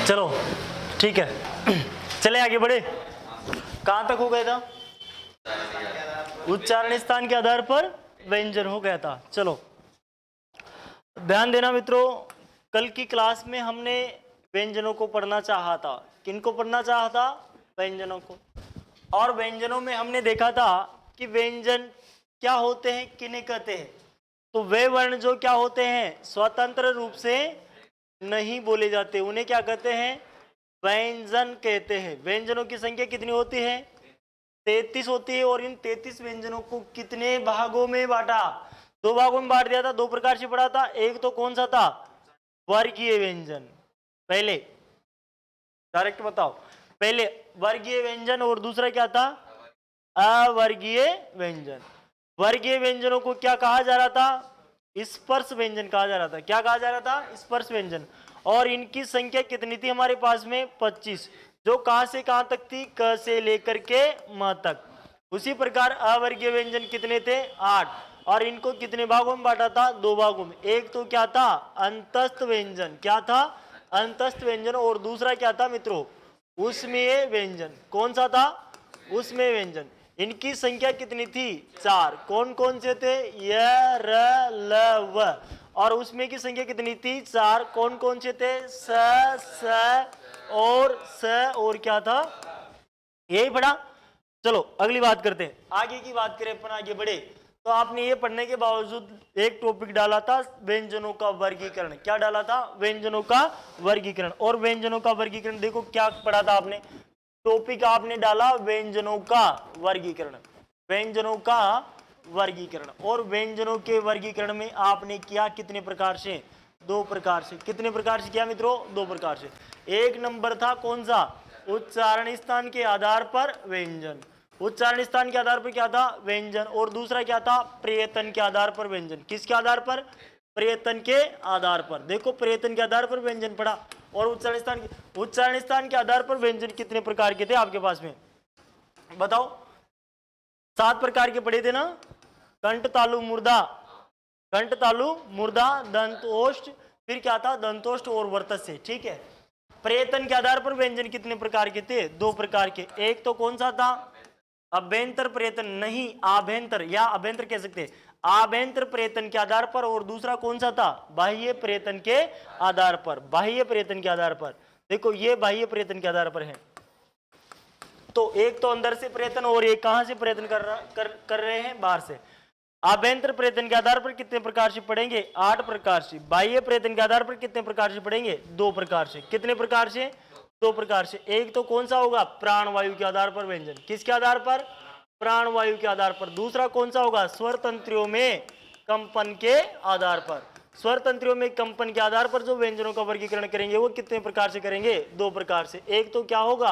चलो ठीक है, चले आगे बढ़े। कहां तक हो गया था? उच्चारण स्थान के आधार पर व्यंजन हो गया था। चलो ध्यान देना मित्रों, कल की क्लास में हमने व्यंजनों को पढ़ना चाहा था। किनको पढ़ना चाहा था? व्यंजनों को। और व्यंजनों में हमने देखा था कि व्यंजन क्या होते हैं, किन्हें कहते हैं। तो वे वर्ण जो क्या होते हैं, स्वतंत्र रूप से नहीं बोले जाते, उन्हें क्या कहते हैं? व्यंजन कहते हैं। व्यंजनों की संख्या कितनी होती है? 33 होती है। और इन 33 व्यंजनों को कितने भागों में बांटा? 2 भागों में बांट दिया था, 2 प्रकार से पढ़ा था। एक तो कौन सा था? वर्गीय व्यंजन। पहले डायरेक्ट बताओ, पहले वर्गीय व्यंजन और दूसरा क्या था? अवर्गीय व्यंजन। वर्गीय व्यंजनों को क्या कहा जा रहा था? स्पर्श व्यंजन कहा जा रहा था। क्या कहा जा रहा था? स्पर्श व्यंजन। और इनकी संख्या कितनी थी हमारे पास में? 25, जो कहां से कहां तक थी? क से लेकर के म तक। उसी प्रकार अवर्गीय व्यंजन कितने थे? 8। और इनको कितने भागों में बांटा था? 2 भागों में। एक तो क्या था? अंतस्थ व्यंजन। क्या था? अंतस्थ व्यंजन। और दूसरा क्या था मित्रों? उष्मीय व्यंजन। कौन सा था? उष्मीय व्यंजन। इनकी संख्या कितनी थी? 4। कौन कौन से थे? य, र, ल, व। और उसमें की संख्या कितनी थी? 4। कौन कौन से थे? स, और स, और क्या था? यही पढ़ा। चलो अगली बात करते हैं, आगे की बात करें अपन, आगे बढ़े। तो आपने ये पढ़ने के बावजूद एक टॉपिक डाला था, व्यंजनों का वर्गीकरण। क्या डाला था? व्यंजनों का वर्गीकरण। और व्यंजनों का वर्गीकरण देखो क्या पढ़ा था आपने। टॉपिक आपने डाला व्यंजनों का वर्गीकरण। व्यंजनों का वर्गीकरण। और व्यंजनों के वर्गीकरण में आपने किया कितने प्रकार से? 2 प्रकार से। कितने प्रकार से किया मित्रों? 2 प्रकार से। एक नंबर था कौन सा? उच्चारण स्थान के आधार पर व्यंजन। उच्चारण स्थान के आधार पर क्या था? व्यंजन। और दूसरा क्या था? प्रयत्न के आधार पर व्यंजन। किसके आधार पर? प्रयत्न के आधार पर। देखो प्रयत्न के आधार पर व्यंजन पढ़ा। और उच्चारण स्थान के आधार पर व्यंजन कितने प्रकार के थे आपके पास में? बताओ। 7 प्रकार के पढ़े थे ना? कंठ तालु मुर्दा, कंठ तालु मुर्दा, दंतोष्ठ, फिर क्या था? दंतोष्ठ और वर्तस्य। ठीक है। प्रयत्न के आधार पर व्यंजन कितने प्रकार के थे? 2 प्रकार के। एक तो कौन सा था? अभ्यंतर प्रयत्न, नहीं आभ्यंतर, या अभ्यंतर कह सकते हैं, आभ्यंतर प्रयत्न के आधार पर। और दूसरा कौन सा था? बाह्य प्रयत्न के आधार पर। बाह्य प्रयत्न के आधार पर। देखो ये बाह्य प्रयत्न के आधार पर है। तो एक तो अंदर से प्रयत्न, और एक कहां से प्रयत्न कर रहे हैं? बाहर से। आभ्यंतर प्रयत्न के आधार पर कितने प्रकार से पढ़ेंगे? 8 प्रकार से। बाह्य प्रयत्न के आधार पर कितने प्रकार से पढ़ेंगे? 2 प्रकार से। कितने प्रकार से? 2 प्रकार से। एक तो कौन सा होगा? प्राणवायु के आधार पर व्यंजन। किसके आधार पर? प्राणवायु के आधार पर। दूसरा कौन सा होगा? स्वर तंत्रियों में कंपन के आधार पर। स्वर तंत्रियों में कंपन के आधार पर जो व्यंजनों का वर्गीकरण करेंगे वो कितने प्रकार से करेंगे? 2 प्रकार से। एक तो क्या होगा?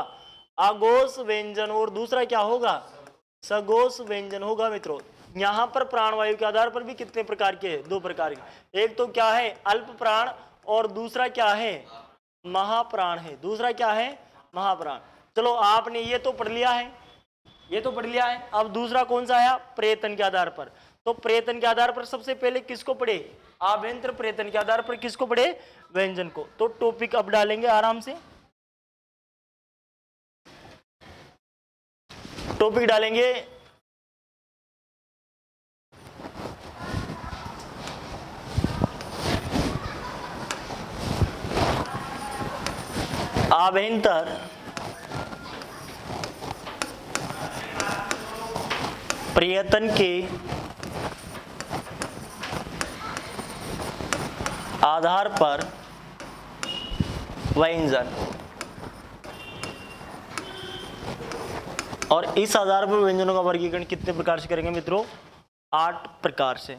आघोष व्यंजन। और दूसरा क्या होगा? सघोष व्यंजन होगा मित्रों। यहां पर प्राणवायु के आधार पर भी कितने प्रकार के? 2 प्रकार के। एक तो क्या है? अल्प प्राण, और दूसरा क्या है? महाप्राण है। दूसरा क्या है? महाप्राण। चलो आपने ये तो पढ़ लिया है, ये तो पढ़ लिया है। अब दूसरा कौन सा आया? प्रयत्न के आधार पर। तो प्रयत्न के आधार पर सबसे पहले किसको पढ़े? आभ्यंतर प्रयत्न के आधार पर किसको पढ़े? व्यंजन को। तो टॉपिक अब डालेंगे आराम से, टॉपिक डालेंगे आभ्यंतर प्रयत्न के आधार पर व्यंजन। और इस आधार पर व्यंजनों का वर्गीकरण कितने प्रकार से करेंगे मित्रों? 8 प्रकार से।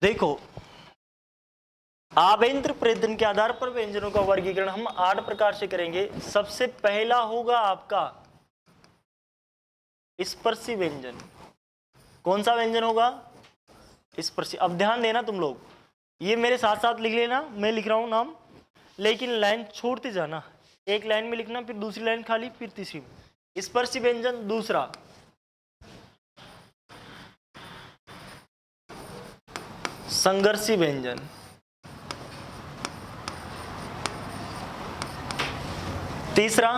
देखो आभ्यंतर प्रयत्न के आधार पर व्यंजनों का वर्गीकरण हम 8 प्रकार से करेंगे। सबसे पहला होगा आपका स्पर्शी व्यंजन। कौन सा व्यंजन होगा? स्पर्शी। अब ध्यान देना तुम लोग, ये मेरे साथ साथ लिख लेना, मैं लिख रहा हूं नाम, लेकिन लाइन छोड़ते जाना। एक लाइन में लिखना, फिर दूसरी लाइन खाली, फिर तीसरी में। स्पर्शी व्यंजन। दूसरा संघर्षी व्यंजन। तीसरा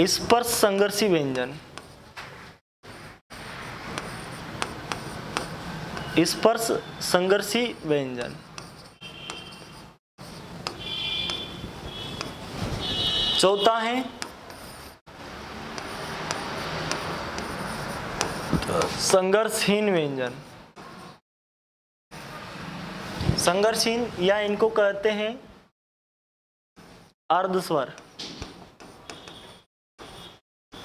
स्पर्श संघर्षी व्यंजन, स्पर्श संघर्षी व्यंजन। चौथा है संघर्षहीन व्यंजन। संघर्षहीन या इनको कहते हैं अर्धस्वर,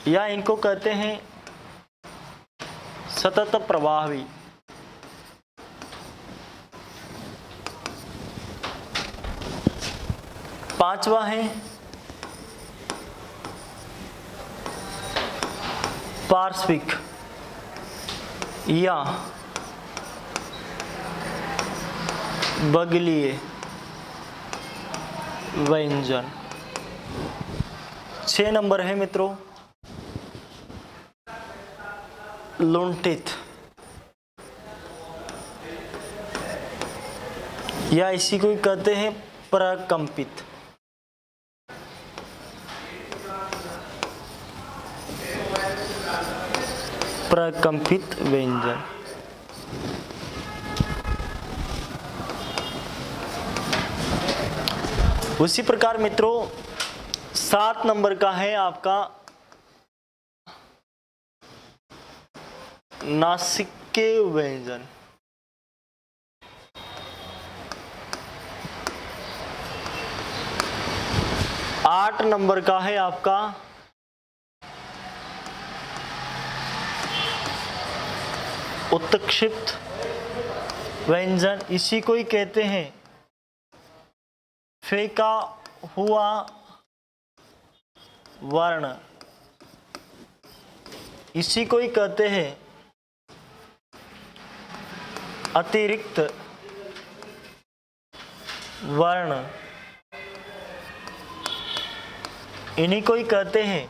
या इनको कहते हैं सतत प्रवाही। पांचवा है पार्श्विक या बगलीय व्यंजन। 6 नंबर है मित्रों लुंठित, या इसी को कहते हैं प्रकंपित। प्रकंपित व्यंजन। उसी प्रकार मित्रों 7 नंबर का है आपका नासिक्य व्यंजन। 8 नंबर का है आपका उत्क्षिप्त व्यंजन, इसी को ही कहते हैं फेंका हुआ वर्ण, इसी को ही कहते हैं अतिरिक्त वर्ण, इन्हीं को ही कहते हैं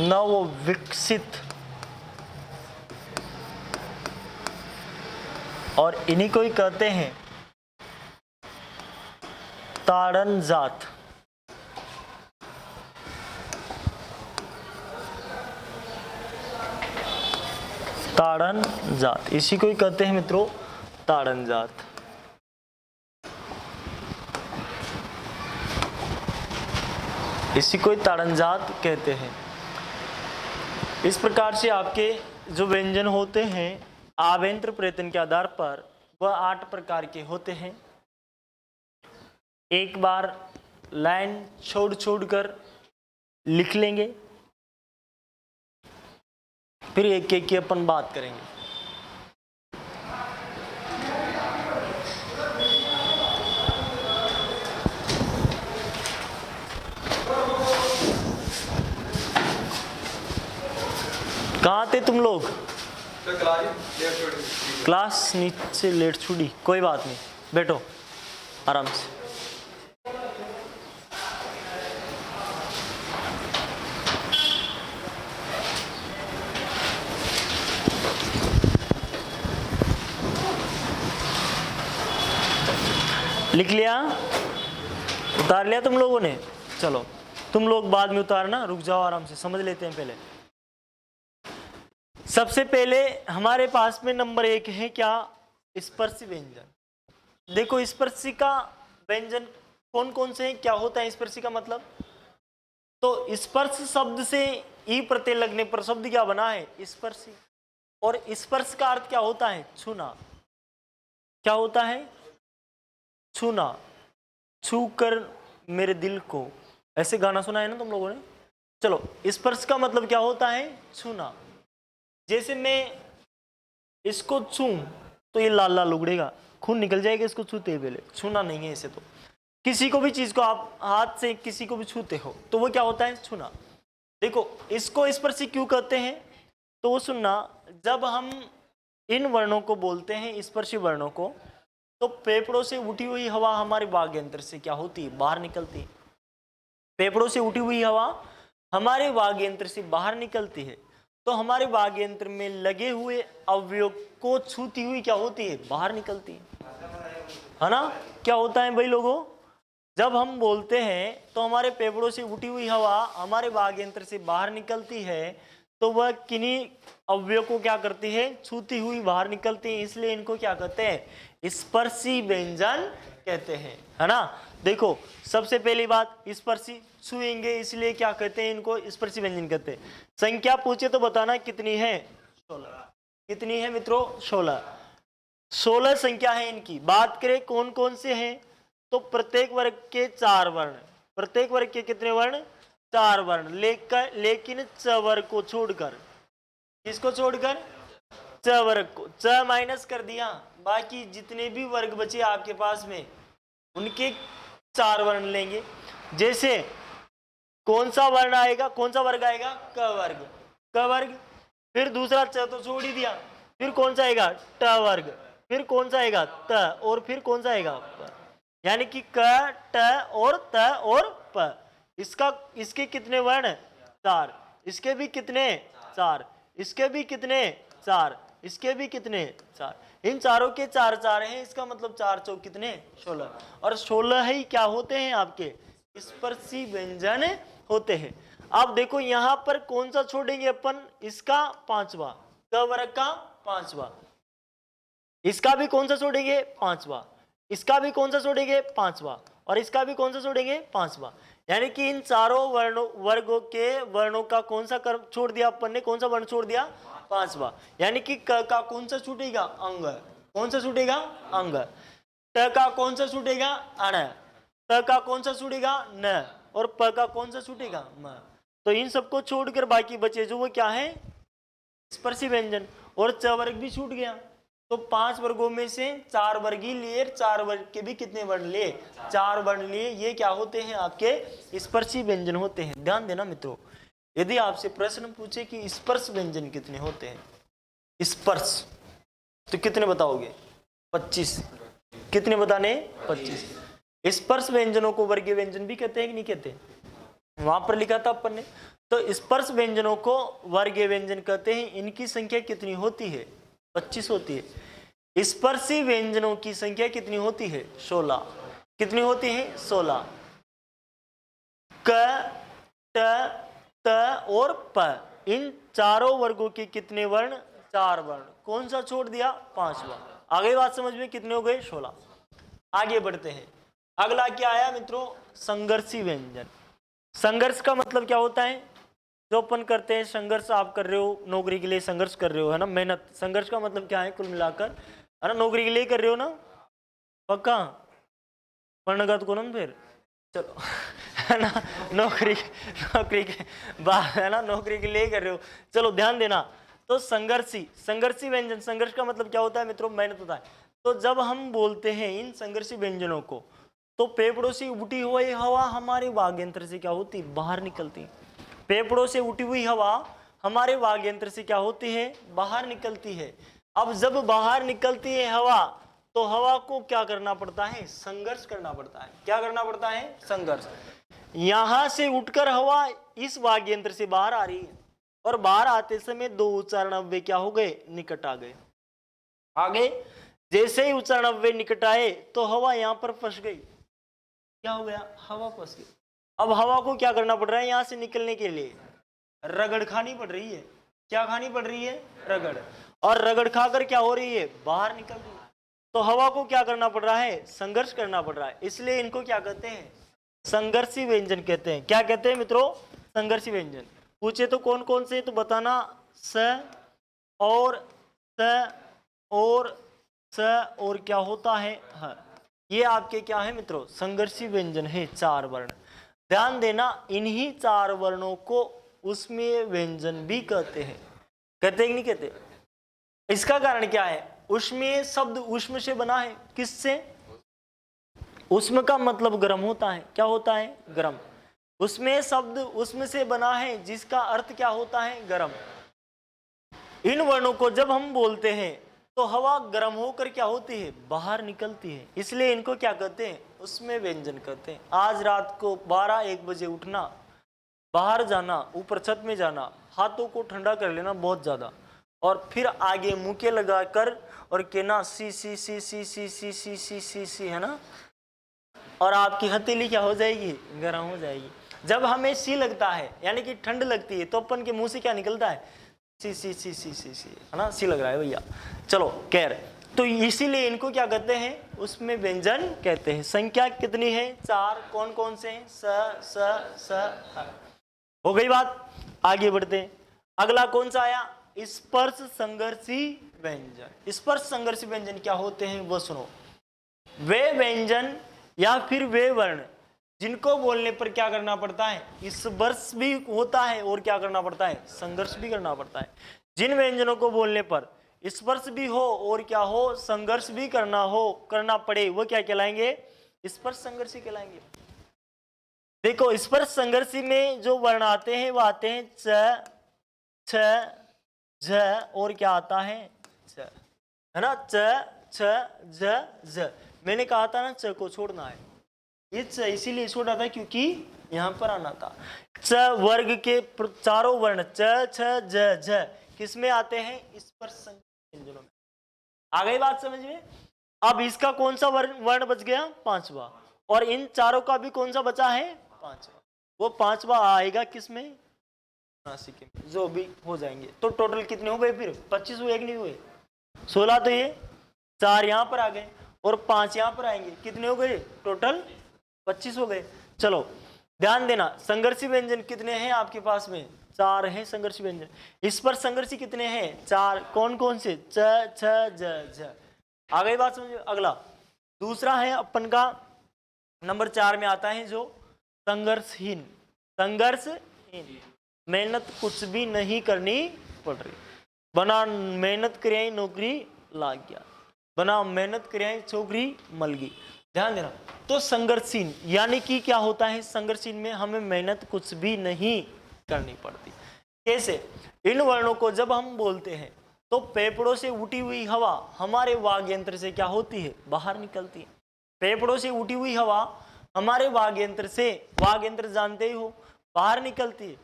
नव विकसित, और इन्हीं को ही कहते हैं ताड़न जात। ताड़न जात, इसी को ही कहते हैं मित्रों ताड़न जात। इसी को ही ताड़न जात कहते हैं। इस प्रकार से आपके जो व्यंजन होते हैं आभ्यंतर प्रयत्न के आधार पर वह 8 प्रकार के होते हैं। एक बार लाइन छोड़ कर लिख लेंगे, फिर एक एक की अपन बात करेंगे। कहाँ थे तुम लोग? क्लास नीचे लेट छुड़ी, कोई बात नहीं, बैठो आराम से। लिख लिया? उतार लिया तुम लोगों ने? चलो तुम लोग बाद में उतारना, रुक जाओ, आराम से समझ लेते हैं। पहले सबसे पहले हमारे पास में नंबर 1 है क्या? स्पर्शी व्यंजन। देखो स्पर्शी का व्यंजन कौन कौन से हैं, क्या होता है स्पर्शी का मतलब? तो स्पर्श शब्द से ई प्रत्यय लगने पर शब्द क्या बना है? स्पर्शी। और स्पर्श का अर्थ क्या होता है? छूना। क्या होता है? छूना। छू कर मेरे दिल को, ऐसे गाना सुना है ना तुम लोगों ने? चलो स्पर्श का मतलब क्या होता है? छूना। जैसे मैं इसको छूं तो ये लाल लाल उगड़ेगा, खून निकल जाएगा इसको छूते पहले। छूना नहीं है इसे। तो किसी को भी चीज को आप हाथ से किसी को भी छूते हो तो वो क्या होता है? छूना। देखो इसको स्पर्शी क्यों कहते हैं तो वो सुनना, जब हम इन वर्णों को बोलते हैं स्पर्शी वर्णों को, तो फेफड़ों से उठी हुई हवा हमारे वाग यंत्र से क्या होती है? बाहर निकलती है। फेफड़ों से उठी हुई हवा हमारे वाग यंत्र से बाहर निकलती है, तो हमारे वाग यंत्र में लगे हुए अवयव को छूती हुई क्या होती है? बाहर निकलती है। है ना। क्या होता है भाई लोगों, जब हम बोलते हैं तो हमारे फेफड़ों से उठी हुई हवा हमारे वाग यंत्र से बाहर निकलती है, तो वह किन्हीं अवयव को क्या करती है, छूती हुई बाहर निकलती है, इसलिए इनको क्या कहते हैं, स्पर्शी व्यंजन कहते हैं, है ना। देखो सबसे पहली बात, स्पर्शी छुएंगे इसलिए क्या कहते हैं, इनको स्पर्शी व्यंजन कहते हैं। संख्या पूछे तो बताना कितनी है, 16। कितनी है मित्रों, 16। 16 संख्या है इनकी। बात करें कौन कौन से हैं, तो प्रत्येक वर्ग के 4 वर्ण, प्रत्येक वर्ग के कितने वर्ण, 4 वर्ण, लेकिन च वर्ग को छोड़कर, किसको छोड़कर, च वर्ग को, च माइनस कर दिया, बाकी जितने भी वर्ग बचे आपके पास में उनके 4 वर्ण लेंगे। जैसे कौन सा वर्ण आएगा, कौन सा वर्ग आएगा, क वर्ग, क वर्ग, फिर दूसरा च तो छोड़ ही दिया, फिर कौन सा आएगा, ट वर्ग, फिर कौन सा आएगा, त, और फिर कौन सा आएगा, प। यानी कि क, ट और त और प। इसके कितने वर्ण, 4, इसके भी कितने, 4, इसके भी कितने, 4, इसके भी कितने, 4, इन चारों के 4 4 हैं, इसका मतलब 4 चौक कितने, 16, और 16 ही क्या होते हैं, आपके स्पर्शी व्यंजन होते हैं। अब देखो यहां पर कौन सा छोड़ेंगे अपन, इसका 5वां, क वर्ग का 5वां, इसका भी कौन सा छोड़ेंगे, 5वां, इसका भी कौन सा छोड़ेंगे, 5वां, और इसका भी कौन सा छोड़ेंगे, 5वां। यानी कि इन चारों वर्गों के वर्णों का कौन सा कर्म छोड़ दिया अपन ने, कौन सा वर्ण छोड़ दिया, 5वां। यानी कि क का कौन सा छूटेगा, अंग, कौन सा छूटेगा, अंग, ट का कौन सा छूटेगा, अण, त का कौन सा छूटेगा, न, और प का कौन सा छूटेगा, म। तो इन सबको छोड़कर बाकी बचे जो वो क्या है, स्पर्शी व्यंजन, और च वर्ग भी छूट गया। तो 5 वर्गों में से 4 वर्ग ही लिए, 4 वर्ग के भी कितने वर्ण लिए, 4 वर्ण लिए। ये क्या होते हैं, आपके स्पर्शी व्यंजन होते हैं। ध्यान देना मित्रों, यदि आपसे प्रश्न पूछे कि स्पर्श व्यंजन कितने होते हैं, स्पर्श, तो कितने बताओगे, 25। कितने बताने, 25। स्पर्श व्यंजनों को वर्गीय व्यंजन भी कहते हैं कि नहीं कहते, वहां पर लिखा था अपन ने। तो स्पर्श व्यंजनों को वर्गीय व्यंजन कहते हैं। इनकी संख्या कितनी होती है, 25 होती है। स्पर्शी व्यंजनों की संख्या कितनी होती है, 16। कितनी होती है, 16। क, ट, त और प, इन चारों वर्गों के कितने वर्ण, 4 वर्ण। कौन सा छोड़ दिया, 5वां। आगे बात समझ में, कितने हो गए, 16। आगे बढ़ते हैं। अगला क्या आया मित्रों, संघर्षी व्यंजन। संघर्ष का मतलब क्या होता है, जो अपन करते हैं, संघर्ष आप कर रहे हो, नौकरी के लिए संघर्ष कर रहे हो, है ना, मेहनत। संघर्ष का मतलब क्या है, कुल मिलाकर, है ना, नौकरी के लिए कर रहे हो ना, पक्का पढ़ने का तो कौन फिर, चलो है ना, नौकरी के बाद, है ना, नौकरी के लिए कर रहे हो, चलो ध्यान देना। तो संघर्षी व्यंजन, संघर्ष का मतलब क्या होता है मित्रों, मेहनत होता है। तो जब हम बोलते हैं इन संघर्षी व्यंजनों को, तो फेफड़ों से उठी हुई हवा हमारे वाग यंत्र से क्या होती, बाहर निकलती। फेफड़ों से उठी हुई हवा हमारे वाग यंत्र से क्या होती है, बाहर निकलती है। अब जब बाहर निकलती है हवा, तो हवा को क्या करना पड़ता है, संघर्ष करना पड़ता है। क्या करना पड़ता है, संघर्ष। यहां से उठकर हवा इस वाग यंत्र से बाहर आ रही है, और बाहर आते समय 2 उच्चारण अव्यय क्या हो गए, निकट आ गए। आगे जैसे ही उच्चारण अव्यय निकट आए, तो हवा यहां पर फंस गई। क्या हो गया, हवा फंस गई। अब हवा को क्या करना पड़ रहा है, यहां से निकलने के लिए रगड़ खानी पड़ रही है। क्या खानी पड़ रही है, रगड़, और रगड़ खाकर क्या हो रही है, बाहर निकल रही है। तो हवा को क्या करना पड़ रहा है, संघर्ष करना पड़ रहा है। इसलिए इनको क्या कहते हैं, संघर्षी व्यंजन कहते हैं। क्या कहते हैं मित्रों, संघर्षी व्यंजन। पूछे तो कौन कौन से, तो बताना, स और स और स और क्या होता है, ह। ये आपके क्या है मित्रों, संघर्षी व्यंजन है, 4 वर्ण। ध्यान देना, इन्हीं 4 वर्णों को उष्मीय व्यंजन भी कहते हैं। कहते हैं कि नहीं कहते। इसका कारण क्या है, उष्मीय शब्द उष्म से बना है, किससे, उष्म का मतलब गर्म होता है। क्या होता है, गर्म। उष्मीय शब्द उष्म से बना है, जिसका अर्थ क्या होता है, गर्म। इन वर्णों को जब हम बोलते हैं, तो हवा गर्म होकर क्या होती है, बाहर निकलती है। इसलिए इनको क्या कहते हैं, उष्मीय व्यंजन कहते हैं। आज रात को 12-1 बजे उठना, बाहर जाना, ऊपर छत में जाना, हाथों को ठंडा कर लेना बहुत ज्यादा, और फिर आगे मुके लगाकर और कहना सी सी सी सी सी सी सी सी सी सी, है ना, और आपकी हथेली क्या हो जाएगी, गर्म हो जाएगी। जब हमें सी लगता है यानी कि ठंड लगती है तो अपन के मुंह से क्या निकलता है, सी सी सी सी सी सी, है ना, सी लग रहा है भैया। चलो खैर, तो इसीलिए इनको क्या कहते हैं, उसमें व्यंजन कहते हैं। संख्या कितनी है, 4। कौन कौन से हैं, स स स। हो गई बात, आगे बढ़ते हैं। अगला कौन सा आया, स्पर्श संघर्षी व्यंजन। स्पर्श संघर्षी व्यंजन क्या होते हैं वो सुनो। वे व्यंजन या फिर वे वर्ण जिनको बोलने पर क्या करना पड़ता है, स्पर्श भी होता है और क्या करना पड़ता है, संघर्ष भी करना पड़ता है। जिन व्यंजनों को बोलने पर स्पर्श भी हो और क्या हो, संघर्ष भी करना पड़े, वो क्या कहलाएंगे, स्पर्श संघर्षी कहलाएंगे। देखो स्पर्श संघर्षी में जो वर्ण आते हैं वो आते हैं च, छ, झ और क्या आता है, च, है ना, च, छ, झ, झ। मैंने कहा था ना च को छोड़ना है, ये च इसीलिए छोड़ा था क्योंकि यहां पर आना था। च वर्ग के चारों वर्ण च, छ, झ, झ किस में आते हैं, स्पर्श संघर्षी व्यंजनों में। आ गई बात समझ में। अब इसका कौन सा वर्ण बच गया, 5वां, और इन चारों का भी कौन सा बचा है, 5वां। वो 5वां आएगा किसमें, नासिक में, जो भी हो जाएंगे। तो टोटल कितने हो गए फिर, 25 हुए कि नहीं हुए, 16। तो ये 4 यहाँ पर आ गए और 5 यहाँ पर आएंगे, कितने हो गए टोटल, 25 हो गए। चलो ध्यान देना, संघर्षी व्यंजन कितने हैं आपके पास में, 4 हैं संघर्षी व्यंजन। इस पर संघर्षी कितने हैं, 4। कौन कौन से, च, छ, ज, झ। आ गई बात समझ। अगला दूसरा है अपन का नंबर 4 में आता है जो संघर्षहीन। संघर्षहीन, मेहनत कुछ भी नहीं करनी पड़ रही, बना मेहनत करिए नौकरी लाग गया, बना मेहनत करिए छोकरी मल गई। ध्यान देना, तो संघर्षहीन यानी कि क्या होता है, संघर्षहीन में हमें मेहनत कुछ भी नहीं करनी पड़ती। कैसे, इन वर्णों को जब हम बोलते हैं तो फेफड़ों से उठी हुई हवा हमारे वाग यंत्र से क्या होती है, बाहर निकलती है। फेफड़ों से उठी हुई हवा हमारे वाग यंत्र से, वाग यंत्र जानते ही हो, बाहर निकलती है।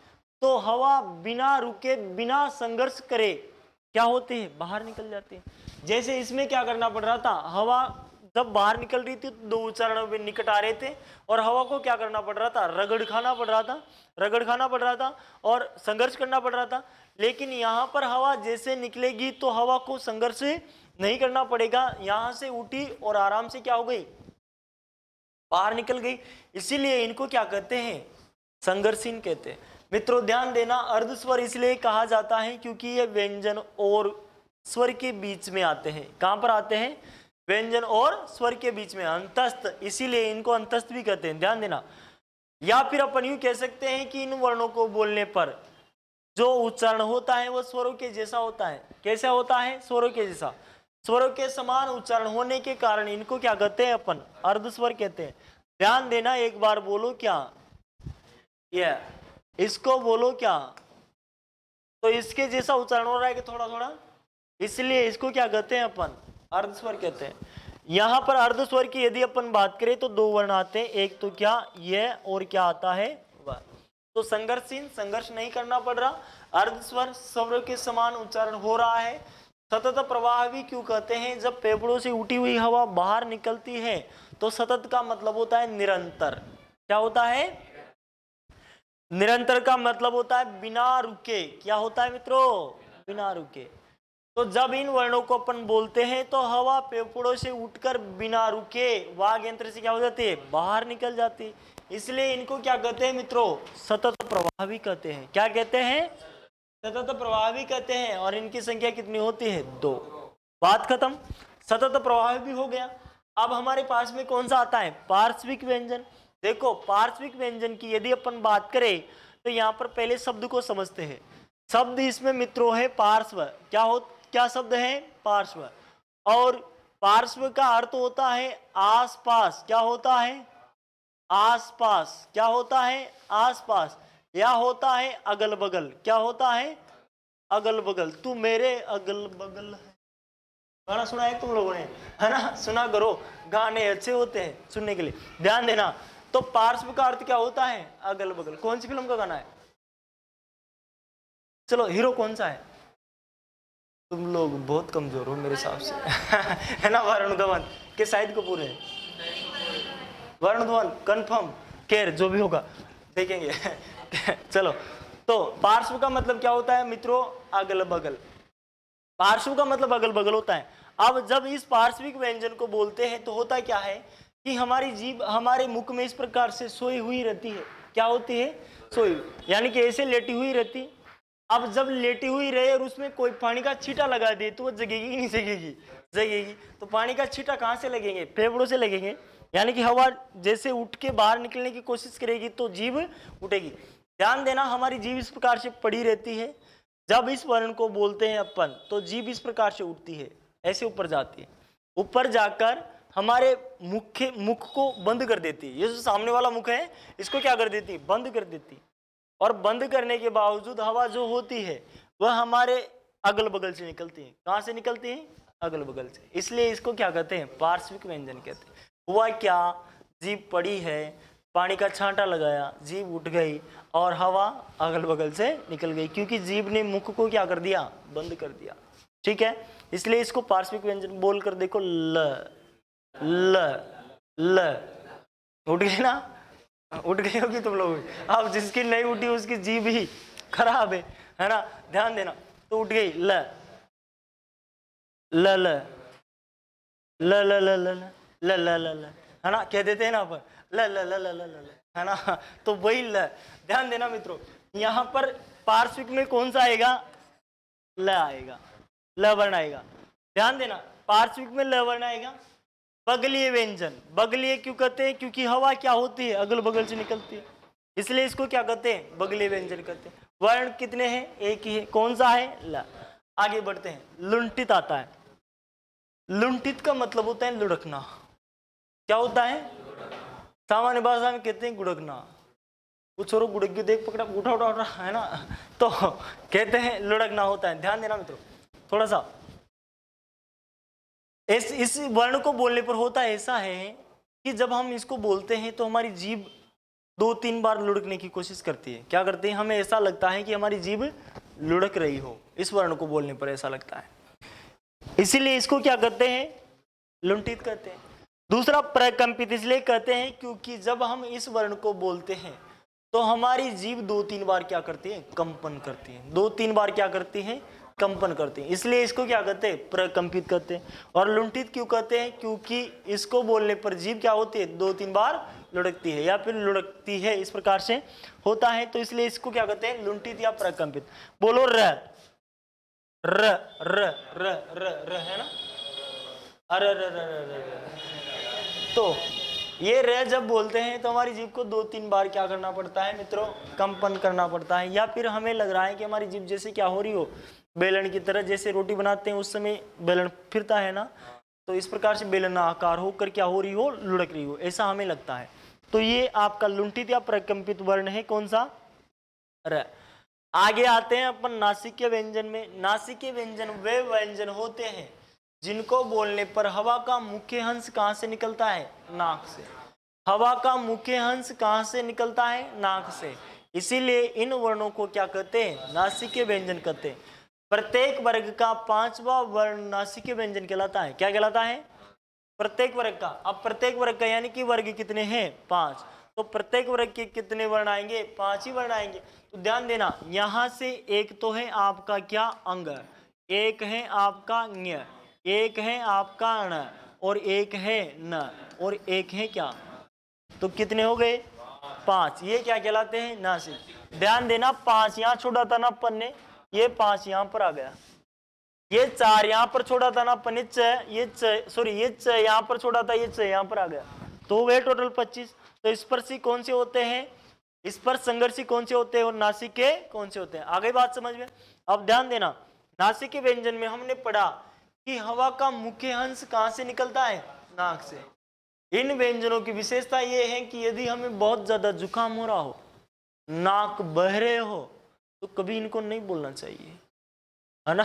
तो हवा बिना रुके बिना संघर्ष करे क्या होती है, बाहर निकल जाती है। जैसे इसमें क्या करना पड़ रहा था, हवा जब बाहर निकल रही थी तो 2 उच्चारणों में निकट आ रहे थे और हवा को क्या करना पड़ रहा था, रगड़ खाना पड़ रहा था, रगड़ खाना पड़ रहा था और संघर्ष करना पड़ रहा था। लेकिन यहाँ पर हवा जैसे निकलेगी तो हवा को संघर्ष नहीं करना पड़ेगा, यहाँ से उठी और आराम से क्या हो गई, बाहर निकल गई। इसीलिए इनको क्या कहते हैं, संघर्षहीन कहते हैं। मित्रों ध्यान देना, अर्धस्वर इसलिए कहा जाता है क्योंकि ये व्यंजन और स्वर के बीच में आते हैं। कहां पर आते हैं, व्यंजन और स्वर के बीच में, अंतस्थ, इसीलिए इनको अंतस्थ भी कहते हैं। ध्यान देना, या फिर अपन यूं कह सकते हैं कि इन वर्णों को बोलने पर जो उच्चारण होता है वो स्वरों के जैसा होता है। कैसा होता है, स्वरों के जैसा, स्वरों के समान उच्चारण होने के कारण इनको क्या कहते हैं, अपन अर्धस्वर कहते हैं। ध्यान देना, एक बार बोलो क्या, ये इसको बोलो क्या, तो इसके जैसा उच्चारण हो रहा है कि थोड़ा थोड़ा, इसलिए इसको क्या कहते हैं, अपन अर्धस्वर कहते हैं। यहां पर अर्धस्वर की यदि अपन बात करें तो 2 वर्ण आते हैं, एक तो क्या ये और क्या आता है वह। तो संघर्षहीन, संघर्ष नहीं करना पड़ रहा, अर्धस्वर स्वरों के समान उच्चारण हो रहा है। सतत प्रवाह भी क्यों कहते हैं, जब फेफड़ों से उठी हुई हवा बाहर निकलती है तो सतत का मतलब होता है निरंतर। क्या होता है, निरंतर का मतलब होता है बिना रुके। क्या होता है मित्रों, बिना रुके। तो जब इन वर्णों को अपन बोलते हैं तो हवा फेफड़ों से उठकर बिना रुके वाग यंत्र से क्या हो जाती है, बाहर निकल जाती है। इसलिए इनको क्या कहते हैं मित्रों, सतत प्रवाही कहते हैं। क्या कहते हैं, सतत प्रवाही कहते हैं। और इनकी संख्या कितनी होती है, 2। बात खत्म, सतत प्रवाही भी हो गया। अब हमारे पास में कौन सा आता है, पार्श्विक व्यंजन। देखो पार्श्विक व्यंजन की यदि अपन बात करें तो यहाँ पर पहले शब्द को समझते हैं। शब्द इसमें मित्रों है पार्श्व। क्या शब्द है, पार्श्व। और पार्श्व का अर्थ होता है आसपास। क्या होता है, आसपास। क्या होता है, आसपास। या होता है अगल बगल। क्या होता है, अगल बगल। तू मेरे अगल बगल है, गाना सुना है तुम लोगों ने, है ना, सुना करो, गाने अच्छे होते हैं सुनने के लिए। ध्यान देना, तो पार्श्व का अर्थ क्या होता है, अगल बगल। कौन सी फिल्म का गाना है, चलो हीरो कौन सा है, तुम लोग बहुत कमजोर हो मेरे हिसाब से है ना। वर्ण ध्वन के शाहिद कपूर है, वर्ण ध्वन कंफर्म, खैर जो भी होगा देखेंगे चलो, तो पार्श्व का मतलब क्या होता है मित्रों, अगल बगल। पार्श्व का मतलब अगल बगल होता है। अब जब इस पार्श्विक व्यंजन को बोलते हैं तो होता क्या है कि हमारी जीभ हमारे मुख में इस प्रकार से सोई हुई रहती है। क्या होती है? सोई, यानी कि ऐसे लेटी हुई रहती। अब जब लेटी हुई रहे और उसमें कोई पानी का छींटा लगा दे तो वो जगेगी नहीं जगेगी? जगेगी। तो पानी का छींटा कहाँ से लगेंगे? फेफड़ों से लगेंगे, यानी कि हवा जैसे उठ के बाहर निकलने की कोशिश करेगी तो जीभ उठेगी। ध्यान देना, हमारी जीभ इस प्रकार से पड़ी रहती है। जब इस वर्ण को बोलते हैं अपन तो जीभ इस प्रकार से उठती है, ऐसे ऊपर जाती है, ऊपर जाकर हमारे मुख को बंद कर देती है। ये जो सामने वाला मुख है इसको क्या कर देती है? बंद कर देती है। और बंद करने के बावजूद हवा जो होती है वह हमारे अगल बगल से निकलती है। कहाँ से निकलती है? अगल बगल से। इसलिए इसको क्या कहते हैं? पार्श्विक व्यंजन कहते हैं। हुआ क्या, जीभ पड़ी है, पानी का छांटा लगाया, जीभ उठ गई और हवा अगल बगल से निकल गई, क्योंकि जीभ ने मुख को क्या कर दिया? बंद कर दिया। ठीक है, इसलिए इसको पार्श्विक व्यंजन बोलकर देखो, ल ल ल। उठ गए ना? उठ गई होगी तुम लोग। अब जिसकी नहीं उठी उसकी जीभ ही खराब है ना। ध्यान देना, तो उठ गई ल ल ल ल ल ल ल ल ल ल ल, है ना, कह देते हैं ना अपन ल ल ल ल ल ल, है ना। तो वही ल। ध्यान देना मित्रों, यहाँ पर पार्श्विक में कौन सा आएगा? ल आएगा, ल वर्ण आएगा। ध्यान देना, पार्श्विक में ल वर्ण आएगा। बगलीय व्यंजन, बगलीय क्यों कहते हैं? क्योंकि हवा क्या होती है? अगल बगल से निकलती है, इसलिए इसको क्या कहते हैं? बगलीय व्यंजन कहते हैं। वर्ण कितने हैं? एक ही है। कौन सा है? ल। आगे बढ़ते हैं, लुंठित आता है। लुंठित का मतलब होता है लुढ़कना। क्या होता है? सामान्य भाषा में कहते हैं गुड़कना। कुछ और गुड़क के देख पकड़ा, उठा उठा उठा, है ना, तो कहते हैं लुढ़कना होता है। ध्यान देना मित्रों, थोड़ा सा इस वर्ण को बोलने पर होता ऐसा है कि जब हम इसको बोलते हैं तो हमारी जीभ 2-3 बार लुढ़कने की कोशिश करती है। क्या करती है? हमें ऐसा लगता है कि हमारी जीभ लुढ़क रही हो, इस वर्ण को बोलने पर ऐसा लगता है। इसीलिए इसको क्या कहते हैं? लुंठित कहते हैं। दूसरा प्रकंपित इसलिए कहते हैं क्योंकि जब हम इस वर्ण को बोलते हैं तो हमारी जीभ 2-3 बार क्या करती है? कंपन करती है। 2-3 बार क्या करती है? कंपन करती है। इसलिए इसको क्या कहते हैं? प्रकंपित कहते हैं। और लुंठित क्यों कहते हैं? क्योंकि इसको बोलने पर जीभ क्या होती है? 2-3 बार लुढ़कती है या फिर लुढ़कती है, इस प्रकार से होता है। तो इसलिए इसको क्या कहते हैं? लुंठित या प्रकंपित। बोलो र र र र र र, है ना, अरे र र र। तो ये र जब बोलते हैं तो हमारी जीभ को 2-3 बार क्या करना पड़ता है मित्रों? कंपन करना पड़ता है। या फिर हमें लग रहा है कि हमारी जीभ जैसे क्या हो रही हो? बेलन की तरह। जैसे रोटी बनाते हैं उस समय बेलन फिरता है ना, तो इस प्रकार से बेलन आकार होकर क्या हो रही हो? लुढ़क रही हो, ऐसा हमें लगता है। तो ये आपका लुंठित या प्रकंपित वर्ण है, कौन सा? र। आगे आते हैं अपन नासिकीय व्यंजन में। नासिकीय व्यंजन वे व्यंजन होते हैं जिनको बोलने पर हवा का मुख्य अंश कहाँ से निकलता है? नाक से। हवा का मुख्य अंश कहाँ से निकलता है? नाक से। इसीलिए इन वर्णों को क्या कहते हैं? नासिकीय व्यंजन कहते हैं। प्रत्येक वर्ग का 5वां वर्ण नासिकीय व्यंजन कहलाता है। क्या कहलाता है? प्रत्येक वर्ग का। अब प्रत्येक वर्ग का यानी कि वर्ग कितने हैं? 5। तो प्रत्येक वर्ग के कितने वर्ण आएंगे? 5 ही वर्ण आएंगे। तो ध्यान देना, यहां से एक तो है आपका क्या? अंग, एक है आपका ञ, एक है आपका ण, और एक है न, और एक है क्या? तो कितने हो गए? 5। ये क्या कहलाते हैं? नासिक। ध्यान देना, 5 यहां छोड़ा था ना अपन ने, ये 5 यहां पर आ गया। ये 4 यहां पर छोड़ा था ना अपन ने, ये च यहां पर छोड़ा था, ये च यहां पर आ गया। तो वे टोटल 25। तो स्पर्शी कौन से होते हैं? स्पर्श संघर्षी कौन से होते हैं और नासिक के कौन से होते हैं? आ गई बात समझ में? अब ध्यान देना, नासिक के व्यंजन में हमने पढ़ा कि हवा का मुख्य अंश कहां से निकलता है? नाक से। इन व्यंजनों की विशेषता यह है कि यदि हमें बहुत ज्यादा जुकाम हो रहा हो, नाक बह रहे हो, तो कभी इनको नहीं बोलना चाहिए, है ना,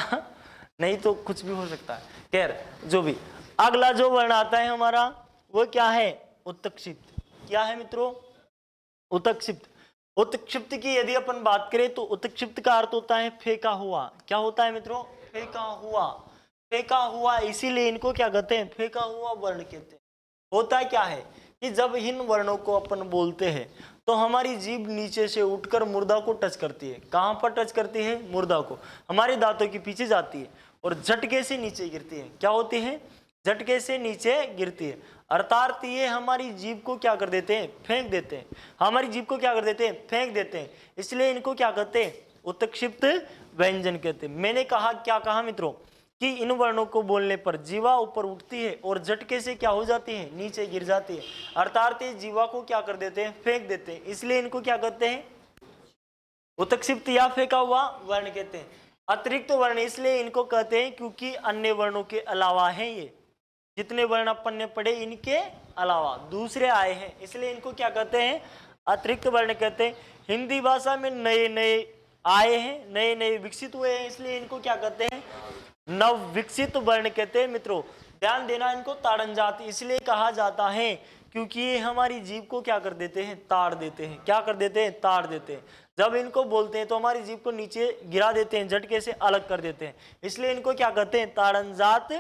नहीं तो कुछ भी हो सकता है। खैर जो भी, अगला जो वर्ण आता है हमारा वो क्या है? उत्क्षिप्त। क्या है मित्रों? उत्क्षिप्त। उत्क्षिप्त की यदि अपन बात करें तो उत्क्षिप्त का अर्थ होता है फेंका हुआ। क्या होता है मित्रों? फेंका हुआ, फेंका हुआ, इसीलिए इनको क्या कहते हैं, फेंका हुआ वर्ण कहते हैं। होता क्या है कि जब इन वर्णों को अपन बोलते हैं तो हमारी जीभ नीचे से उठकर मुर्दा को टच करती है। कहाँ पर टच करती है, मुर्दा को, हमारे दांतों के पीछे जाती है और झटके से नीचे गिरती है। क्या होती है, झटके से नीचे गिरती है, अर्थात ये हमारी जीभ को क्या कर देते हैं, फेंक देते हैं, हमारी जीभ को क्या कर देते हैं, फेंक देते हैं। इसलिए इनको क्या कहते हैं, उत्क्षिप्त व्यंजन कहते हैं। मैंने कहा, क्या कहा मित्रों, कि इन वर्णों को बोलने पर जीवा ऊपर उठती है और झटके से क्या हो जाती है, नीचे गिर जाती है, अर्थात ये जीवा को क्या कर देते हैं, फेंक देते हैं। इसलिए इनको क्या कहते हैं, उत्क्षिप्त या फेंका हुआ वर्ण कहते हैं। अतिरिक्त वर्ण इसलिए इनको कहते हैं क्योंकि अन्य वर्णों के अलावा हैं, ये जितने वर्ण अपन ने पढ़े इनके अलावा दूसरे आए हैं, इसलिए इनको क्या कहते हैं, अतिरिक्त वर्ण कहते हैं। हिंदी भाषा में नए नए आए हैं, नए नए विकसित हुए हैं, इसलिए इनको क्या कहते हैं, नव विकसित वर्ण कहते हैं। मित्रों ध्यान देना, इनको ताड़न जाति इसलिए कहा जाता है क्योंकि ये हमारी जीभ को क्या कर देते हैं, ताड़ देते हैं। क्या कर देते हैं, ताड़ देते हैं। जब इनको बोलते हैं तो हमारी जीभ को नीचे गिरा देते हैं, झटके से अलग कर देते हैं, इसलिए इनको क्या कहते हैं, ताड़नजात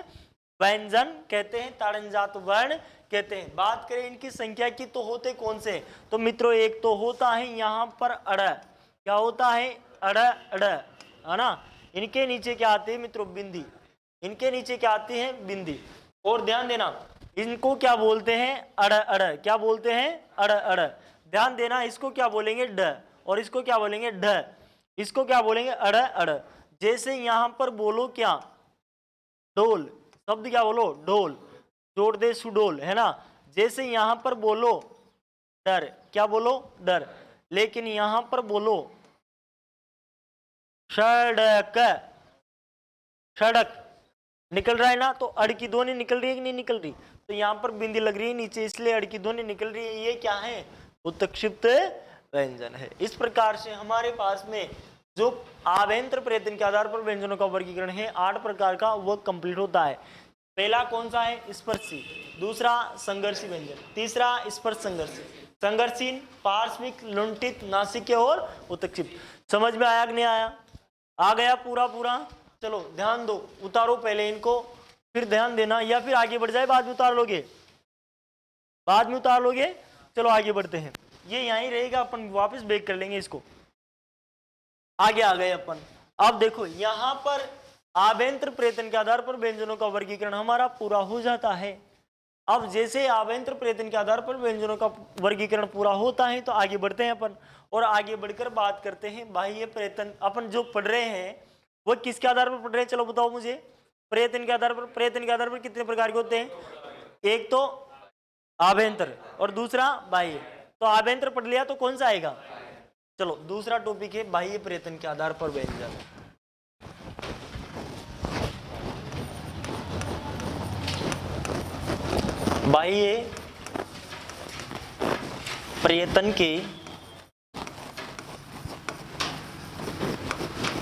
व्यंजन कहते हैं, ताड़नजात वर्ण कहते हैं। बात करें इनकी संख्या की तो होते कौन से, तो मित्रों एक तो होता है यहाँ पर अड़, क्या होता है, अड़ अड़, है ना। इनके नीचे क्या आती है मित्रों, बिंदी, इनके नीचे क्या आती है, बिंदी। और ध्यान देना, इनको क्या बोलते हैं, अड़ अड़, क्या बोलते हैं, अड़ अड़। ध्यान देना, इसको क्या बोलेंगे, ड, और इसको क्या बोलेंगे, ढ, इसको क्या बोलेंगे, अड़ अड़। जैसे यहां पर बोलो क्या, डोल, शब्द क्या बोलो, डोल, जोड़ दे सुडोल, है ना। जैसे यहां पर बोलो डर, क्या बोलो, डर, लेकिन यहां पर बोलो सड़क, सड़क, निकल रहा है ना, तो अड़ की ध्वनि निकल रही है कि नहीं निकल रही, तो यहाँ पर बिंदी लग रही है नीचे, इसलिए अड़ की ध्वनि निकल रही है। ये क्या है, उत्क्षिप्त व्यंजन है। इस प्रकार से हमारे पास में जो आभ्यंतर प्रयत्न के आधार पर व्यंजनों का वर्गीकरण है 8 प्रकार का, वो कंप्लीट होता है। पहला कौन सा है, स्पर्शी, दूसरा संघर्षी व्यंजन, तीसरा स्पर्श संघर्षी, संघर्षीन, पार्श्विक, लुंठित, नासिके और उत्क्षिप्त। समझ में आया कि नहीं आया, आ गया पूरा पूरा। चलो ध्यान दो, उतारो पहले इनको, फिर ध्यान देना, या फिर आगे बढ़ जाए, बाद में उतार लोगे, बाद में उतार लोगे। चलो आगे बढ़ते हैं, ये यहीं रहेगा, अपन वापस बैक कर लेंगे इसको। आगे आ गए अपन। अब देखो यहां पर आभ्यंतर प्रयत्न के आधार पर व्यंजनों का वर्गीकरण हमारा पूरा हो जाता है। अब जैसे आभ्यंतर प्रयत्न के आधार पर व्यंजनों का वर्गीकरण पूरा होता है तो आगे बढ़ते हैं अपन, और आगे बढ़कर बात करते हैं बाह्य प्रयत्न। अपन जो पढ़ रहे हैं वो किसके आधार पर पढ़ रहे हैं, चलो बताओ मुझे, प्रयत्न के आधार पर। प्रयत्न के आधार पर कितने प्रकार के होते हैं, एक तो आभ्यंतर और दूसरा बाह्य। तो आभ्यंतर पढ़ लिया तो कौन सा आएगा, चलो दूसरा टॉपिक है बाह्य प्रयत्न के आधार पर व्यंजन। बाह्य प्रयत्न के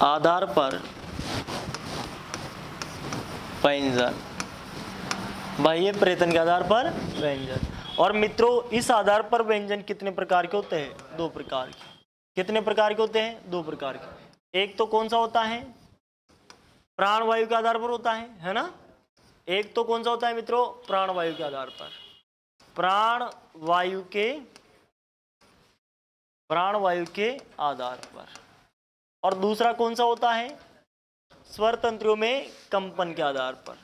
आधार पर व्यंजन, बाह्य प्रयत्न के आधार पर व्यंजन। और मित्रों इस आधार पर व्यंजन कितने प्रकार के होते हैं, 2 प्रकार के। कितने प्रकार के होते हैं, 2 प्रकार के। एक तो कौन सा होता है, प्राणवायु के आधार पर होता है ना। एक तो कौन सा होता है मित्रों, प्राणवायु के आधार पर, प्राणवायु के आधार पर। और दूसरा कौन सा होता है, स्वर तंत्रियों में कंपन के आधार पर।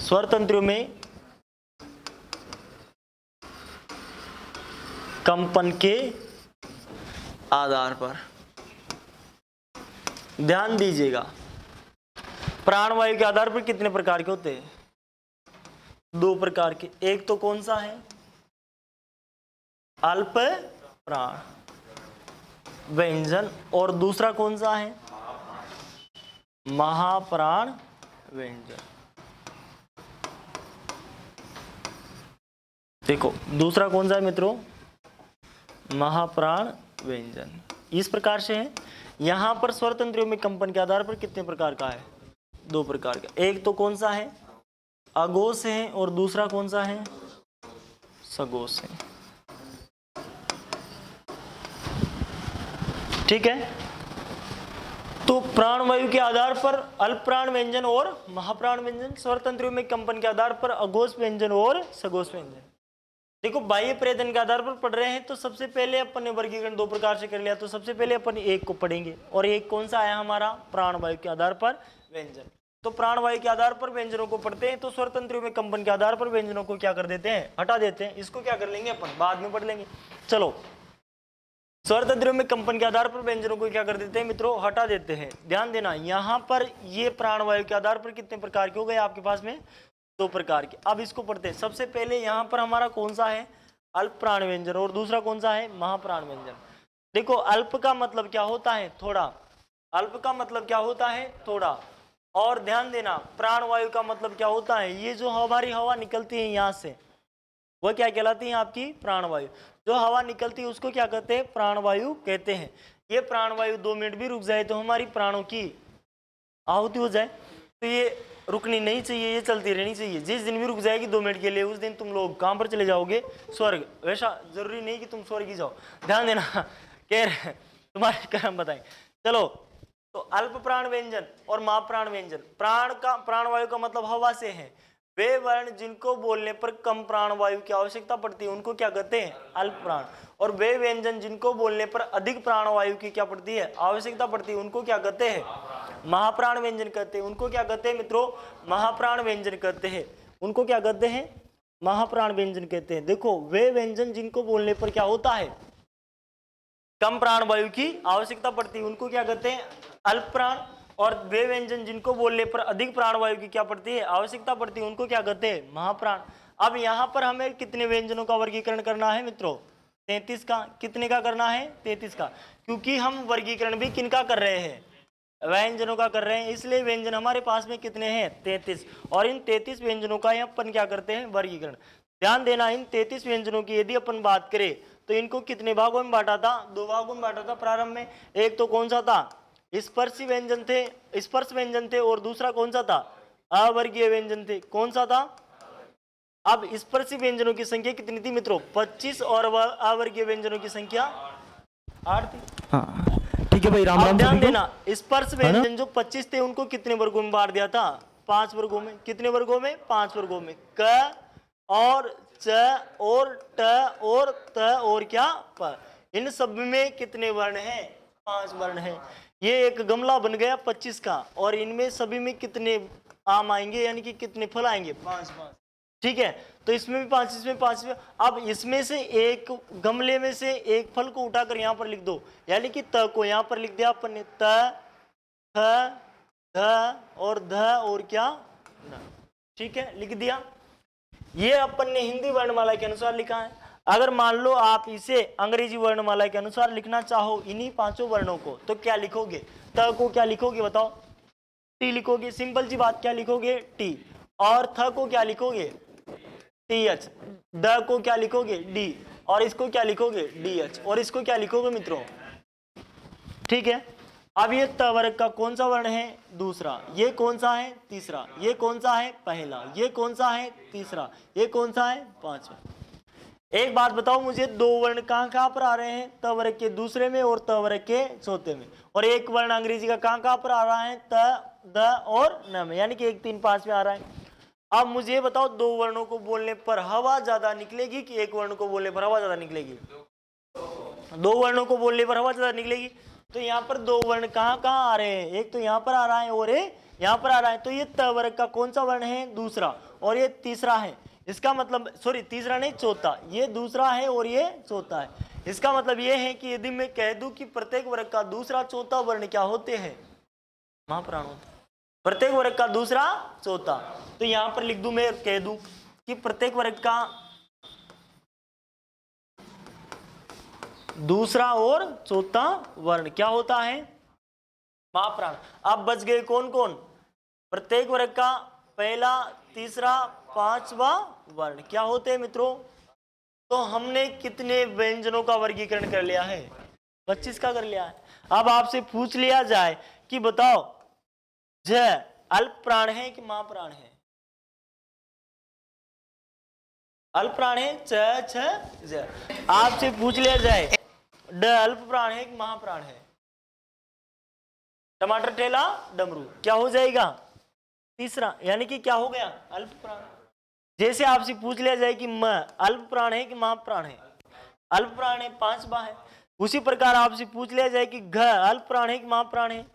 स्वर तंत्रियों में कंपन के आधार पर। ध्यान दीजिएगा, प्राणवायु के आधार पर कितने प्रकार के होते हैं, 2 प्रकार के। एक तो कौन सा है, अल्प प्राण व्यंजन, और दूसरा कौन सा है, महाप्राण व्यंजन। देखो दूसरा कौन सा है मित्रों, महाप्राण व्यंजन। इस प्रकार से है। यहां पर स्वर तंत्रियों में कंपन के आधार पर कितने प्रकार का है, 2 प्रकार का। एक तो कौन सा है, अघोष है, और दूसरा कौन सा है, सघोष है। ठीक है। तो प्राणवायु के आधार पर अल्प प्राण व्यंजन और महाप्राण व्यंजन, स्वर तंत्रियों में कंपन के आधार पर अघोष व्यंजन और सघोष व्यंजन। देखो बाह्य प्रयत्न के आधार पर पढ़ रहे हैं तो सबसे पहले अपन ने वर्गीकरण दो प्रकार से कर लिया, तो सबसे पहले अपन एक को पढ़ेंगे, और एक कौन सा आया हमारा, प्राणवायु के आधार पर व्यंजन। तो प्राणवायु के आधार पर व्यंजनों को पढ़ते हैं, तो स्वर तंत्रियों में कंपन के आधार पर व्यंजनों को क्या कर देते हैं, हटा देते हैं। इसको क्या कर लेंगे अपन, बाद में पढ़ लेंगे। चलो, स्वर तंत्रियों में कंपन के आधार पर व्यंजनों को क्या कर देते हैं मित्रों, हटा देते हैं। ध्यान देना, यहाँ पर ये प्राणवायु के आधार पर कितने प्रकार के हो गए आपके पास में, दो प्रकार के। अब इसको पढ़ते हैं। सबसे पहले यहाँ पर हमारा कौन सा है, अल्प प्राण व्यंजन, और दूसरा कौन सा है, महाप्राण व्यंजन। देखो अल्प का मतलब क्या होता है, थोड़ा। अल्प का मतलब क्या होता है, थोड़ा। और ध्यान देना, प्राणवायु का मतलब क्या होता है, ये जो हमारी हवा निकलती है यहाँ से, वो क्या कहलाती है, आपकी प्राणवायु। जो हवा निकलती है उसको क्या कहते हैं, प्राणवायु कहते हैं। ये प्राणवायु 2 मिनट भी रुक जाए तो हमारी प्राणों की आहुति हो जाए, तो ये रुकनी नहीं चाहिए, ये चलती रहनी चाहिए। जिस दिन भी रुक जाएगी 2 मिनट के लिए, उस दिन तुम लोग कहाँ पर चले जाओगे, स्वर्ग। वैसा जरूरी नहीं कि तुम स्वर्ग ही जाओ, ध्यान देना, कह रहे तुम्हारे कर्म बताएं। चलो, तो अल्प प्राण व्यंजन और महाप्राण व्यंजन। प्राणवायु का मतलब हवा से है। वे वर्ण जिनको बोलने पर कम प्राणवायु की आवश्यकता पड़ती है उनको क्या कहते हैं, अल्प प्राण। और वे व्यंजन जिनको बोलने पर अधिक प्राणवायु की क्या पड़ती है, आवश्यकता पड़ती है, उनको क्या कहते हैं, महाप्राण व्यंजन कहते हैं। उनको क्या कहते हैं मित्रों, महाप्राण व्यंजन कहते हैं। उनको क्या कहते हैं, महाप्राण व्यंजन कहते हैं। देखो, वे व्यंजन जिनको बोलने पर क्या होता है, कम प्राणवायु की आवश्यकता पड़ती है, उनको क्या कहते हैं, अल्प प्राण। और वे व्यंजन जिनको बोलने पर अधिक प्राणवायु की क्या पड़ती है, आवश्यकता पड़ती है, उनको क्या कहते हैं, महाप्राण। अब यहाँ पर हमें कितने व्यंजनों का वर्गीकरण करना है मित्रों, 33 का। कितने का करना है, 33 का, क्योंकि हम वर्गीकरण भी किनका कर रहे हैं, व्यंजनों का कर रहे हैं, इसलिए व्यंजन हमारे पास में कितने हैं, 33। और इन 33 व्यंजनों का अपन क्या करते हैं, वर्गीकरण। ध्यान देना, इन 33 व्यंजनों की यदि अपन बात करें तो इनको कितने भागों में बांटा था, 2 भागों में बांटा था प्रारंभ में। एक तो कौन सा था, स्पर्शी व्यंजन थे, स्पर्श व्यंजन थे, और दूसरा कौन सा था, अवर्गीय व्यंजन थे। कौन सा था, अब स्पर्शी व्यंजनों की संख्या कितनी थी मित्रों, 25, और अवर्गीय व्यंजनों की संख्या 8 थी। हाँ ठीक है भाई, राम राम। ध्यान देना, स्पर्श व्यंजन जो 25 थे उनको कितने वर्गों में बांट दिया था, 5 वर्गों में। कितने वर्गों में, 5 वर्गों में। क और च और ट और त और क्या प, इन सब में कितने वर्ण हैं, 5 वर्ण हैं। ये एक गमला बन गया 25 का, और इनमें सभी में कितने आम आएंगे, यानी कि कितने फल आएंगे, 5 5। ठीक है, तो इसमें भी 5, इसमें 5। अब इसमें से एक गमले में से एक फल को उठाकर यहाँ पर लिख दो, यानी कि त को यहाँ पर लिख दिया अपन ने, त, थ, ध और ध और क्या न। ठीक है, लिख दिया। ये अपन ने हिंदी वर्णमाला के अनुसार लिखा है। अगर मान लो आप इसे अंग्रेजी वर्णमाला के अनुसार लिखना चाहो, इन्हीं 5 वर्णों को, तो क्या लिखोगे, त को क्या लिखोगे बताओ, टी लिखोगे, सिंपल सी बात, क्या लिखोगे, टी। और थ को क्या लिखोगे, टी एच। द को क्या लिखोगे, डी। और इसको क्या लिखोगे, डी एच। और इसको क्या लिखोगे मित्रों, ठीक है। अब ये त वर्ग का कौन सा वर्ण है, दूसरा। ये कौन सा है, तीसरा। ये कौन सा है, पहला। ये कौन सा है, तीसरा। ये कौन सा है, पांचवा। एक बात बताओ मुझे, 2 वर्ण कहाँ कहाँ पर आ रहे हैं, त वर्ग के दूसरे में और त वर्ग के चौथे में। और एक वर्ण अंग्रेजी का कहाँ कहाँ पर आ रहा है, त, द और न में, यानी कि 1 3 5 में आ रहा है। अब मुझे बताओ, 2 वर्णों को बोलने पर हवा ज्यादा निकलेगी कि एक वर्ण को बोलने पर हवा ज्यादा निकलेगी, 2 वर्णों को बोलने पर हवा ज्यादा निकलेगी। तो यहाँ पर 2 वर्ण कहाँ कहाँ आ रहे हैं, एक तो यहाँ पर आ रहा है और एक यहाँ पर आ रहा है। तो ये त वर्ग का कौन सा वर्ण है, दूसरा, और ये तीसरा है। इसका मतलब, सॉरी तीसरा नहीं, चौथा। ये दूसरा है और ये चौथा है। इसका मतलब ये है कि यदि मैं कह दूं कि प्रत्येक वर्ग का दूसरा चौथा वर्ण क्या होते हैं, महाप्राण होते हैं। प्रत्येक वर्ग का दूसरा चौथा, तो यहां पर लिख दूं, मैं कह दूं कि प्रत्येक वर्ग का दूसरा और चौथा वर्ण क्या होता है, महाप्राण। अब बच गए कौन कौन, प्रत्येक वर्ग का पहला, तीसरा, पांचवा वर्ण क्या होते हैं मित्रों। तो हमने कितने व्यंजनों का वर्गीकरण कर लिया है, 25 का कर लिया है। अब आपसे पूछ लिया जाए कि बताओ, ज अल्प प्राण है कि महाप्राण है, अल्प प्राण है, च छ ज। आपसे पूछ लिया जाए ड अल्प प्राण है कि महाप्राण है, टमाटर ठेला डमरू, क्या हो जाएगा तीसरा, यानी कि क्या हो गया अल्प प्राण। जैसे आपसे पूछ लिया जाए कि म अल्प प्राण है कि महाप्राण है, अल्प प्राण है 5 बार है, उसी प्रकार आपसे पूछ लिया जाए कि घ अल्प प्राण है कि महाप्राण है,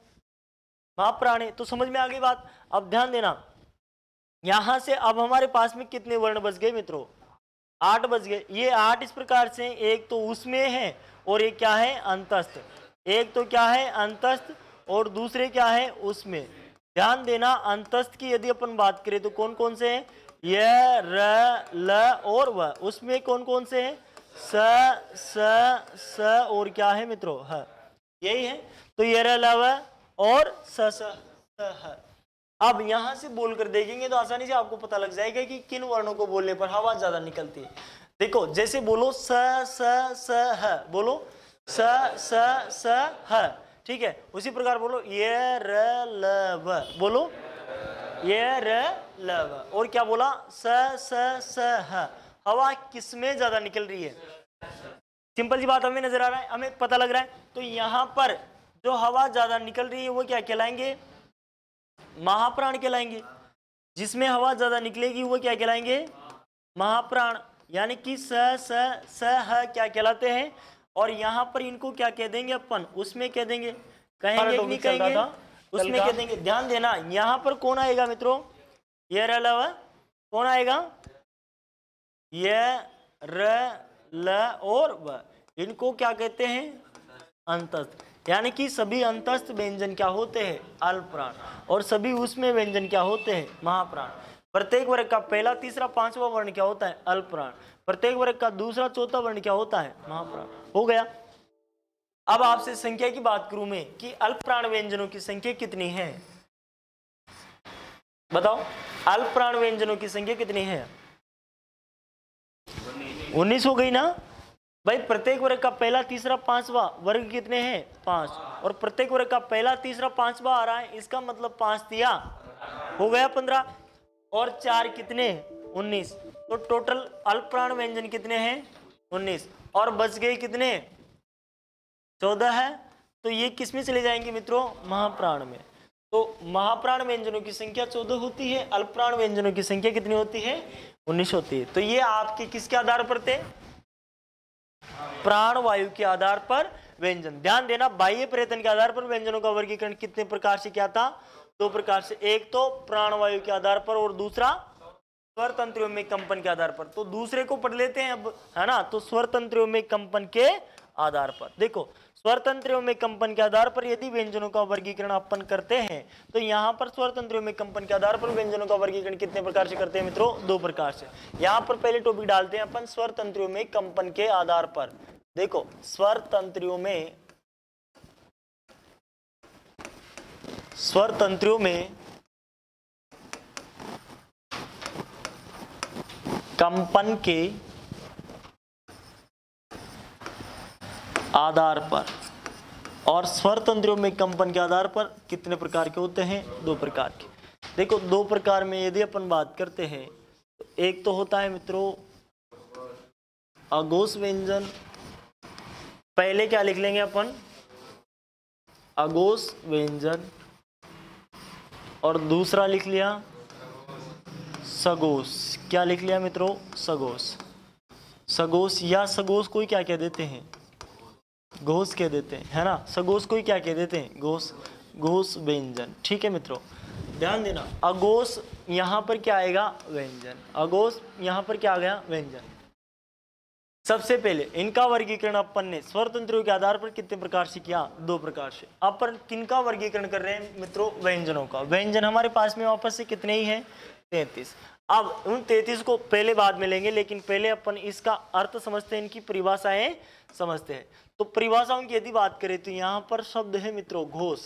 महाप्राण है। तो समझ में आ गई बात। अब ध्यान देना, यहां से अब हमारे पास में कितने वर्ण बच गए मित्रों, 8 बच गए। ये 8 इस प्रकार से, एक तो उसमें है और एक क्या है अंतस्थ, एक तो क्या है अंतस्थ और दूसरे क्या है उसमें। ध्यान देना, अंतस्थ की यदि अपन बात करें तो कौन कौन से हैं, य र ल और व। उसमें कौन कौन से हैं, स और क्या है मित्रों ह, यही है। तो य र ल व और स ह। अब यहां से बोलकर देखेंगे तो आसानी से आपको पता लग जाएगा कि किन वर्णों को बोलने पर हवा ज्यादा निकलती है। देखो जैसे बोलो स ह, बोलो स ह, ठीक है। उसी प्रकार बोलो ये र ल व, बोलो ये र ल व। और क्या बोला स ह। हवा किसमें ज्यादा निकल रही है, सिंपल सी बात हमें नजर आ रहा है, हमें पता लग रहा है। तो यहां पर जो हवा ज्यादा निकल रही है वो क्या कहलाएंगे, महाप्राण कहलाएंगे। जिसमें हवा ज्यादा निकलेगी वो क्या कहलाएंगे, महाप्राण। यानी कि स ह क्या कहलाते हैं। और यहां पर इनको क्या कह देंगे अपन, उसमें कह देंगे, कहेंगे कि नहीं कहेंगे, उसमें कह देंगे। ध्यान देना, यहां पर कौन आएगा मित्रों, ये र ल व, कौन आएगा, ये र ल और व, इनको क्या कहते हैं अंतस्थ। यानी कि सभी अंतस्थ व्यंजन क्या होते हैं अल्प प्राण, और सभी उसमें व्यंजन क्या होते हैं महाप्राण। प्रत्येक वर्ग का पहला तीसरा पांचवा वर्ण क्या होता है अल्प प्राण, प्रत्येक वर्ग का दूसरा चौथा वर्ण क्या होता है महाप्राण। हो गया। अब आपसे संख्या की बात करूं मैं कि अल्प प्राण व्यंजनों की संख्या कितनी है, बताओ अल्प प्राण व्यंजनों की संख्या कितनी है, 19 हो गई ना भाई। प्रत्येक वर्ग का पहला तीसरा पांचवा वर्ग कितने हैं 5, और प्रत्येक वर्ग का पहला तीसरा पांचवा आ रहा है, इसका मतलब 5 दिया, हो गया 15, और 4 कितने 19। तो टोटल अल्प प्राण व्यंजन कितने हैं 19, और बच गए कितने 14 है। तो ये किस में चले जाएंगे मित्रों, महाप्राण में। तो महाप्राण व्यंजनों की संख्या 14 होती है, अल्प प्राण व्यंजनों की संख्या कितनी होती है 19 होती है। तो ये आपके किसके आधार पर थे, प्राण वायु के आधार पर व्यंजन। ध्यान देना, बाह्य प्रयत्न के आधार पर व्यंजनों का वर्गीकरण कितने प्रकार से क्या था, 2 प्रकार से, एक तो प्राण वायु के आधार पर और दूसरा स्वर तंत्रियों में कंपन के आधार पर। तो दूसरे को पढ़ लेते हैं अब, है ना। तो स्वर तंत्रियों में कंपन के आधार पर, देखो स्वर तंत्रियों में कंपन के आधार पर यदि व्यंजनों का वर्गीकरण अपन करते हैं तो यहाँ पर स्वर तंत्रियों में कंपन के आधार पर व्यंजनों का वर्गीकरण कितने प्रकार से करते हैं मित्रों, 2 प्रकार से। यहाँ पर पहले टॉपिक डालते हैं अपन स्वर तंत्रियों में कंपन के आधार पर। देखो स्वर तंत्रियों में कंपन के आधार पर और स्वर तंत्रियों में कंपन के आधार पर कितने प्रकार के होते हैं, 2 प्रकार के। देखो 2 प्रकार में यदि अपन बात करते हैं तो एक तो होता है मित्रों अघोष व्यंजन, पहले क्या लिख लेंगे अपन अघोष व्यंजन, और दूसरा लिख लिया सघोष। क्या लिख लिया मित्रों, सघोष। सघोष या सघोष कोई क्या कह देते हैं, घोष कह देते हैं, है ना। सघोष कोई क्या कह देते हैं, घोष, घोष व्यंजन। ठीक है मित्रों, ध्यान देना, अघोष यहां पर क्या आएगा व्यंजन, अघोष यहां पर क्या आ गया व्यंजन। सबसे पहले इनका वर्गीकरण अपन ने स्वर तंत्रों के आधार पर कितने प्रकार से किया, 2 प्रकार से। अपन किनका वर्गीकरण कर रहे हैं मित्रों, व्यंजनों का। व्यंजन हमारे पास में वापस से कितने ही हैं 33। अब उन 33 को पहले बाद में लेंगे, लेकिन पहले अपन इसका अर्थ समझते हैं, इनकी परिभाषाएं समझते हैं। तो परिभाषाओं की यदि बात करें तो यहाँ पर शब्द है मित्रों घोष,